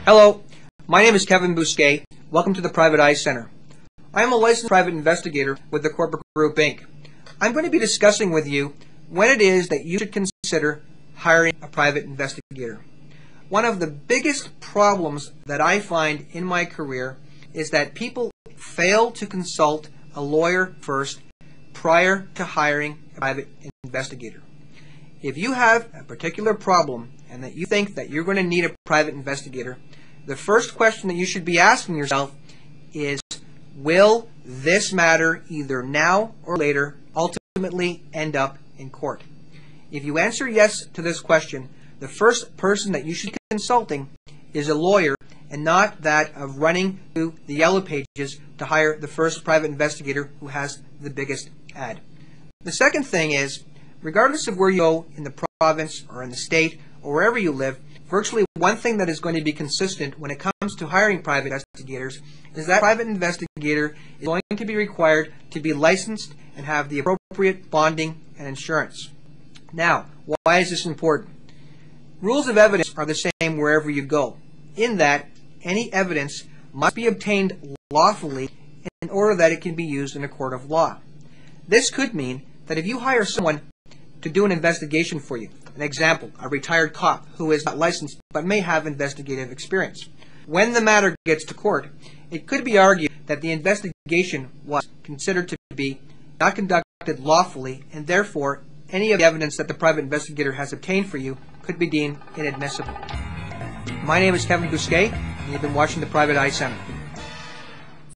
Hello, my name is Kevin Bousquet. Welcome to the Private Eye Center. I am a licensed private investigator with the Corpa Group, Inc. I'm going to be discussing with you when it is that you should consider hiring a private investigator. One of the biggest problems that I find in my career is that people fail to consult a lawyer first prior to hiring a private investigator. If you have a particular problem and that you think that you're going to need a private investigator, the first question that you should be asking yourself is, will this matter either now or later ultimately end up in court? If you answer yes to this question, the first person that you should be consulting is a lawyer and not that of running to the yellow pages to hire the first private investigator who has the biggest ad. The second thing is, regardless of where you go in the province or in the state or wherever you live, virtually one thing that is going to be consistent when it comes to hiring private investigators is that private investigator is going to be required to be licensed and have the appropriate bonding and insurance. Now, why is this important? Rules of evidence are the same wherever you go, in that any evidence must be obtained lawfully in order that it can be used in a court of law. This could mean that if you hire someone to do an investigation for you, an example, a retired cop who is not licensed but may have investigative experience, when the matter gets to court, it could be argued that the investigation was considered to be not conducted lawfully, and therefore any of the evidence that the private investigator has obtained for you could be deemed inadmissible. My name is Kevin Bousquet, and you've been watching the Private Eye Center.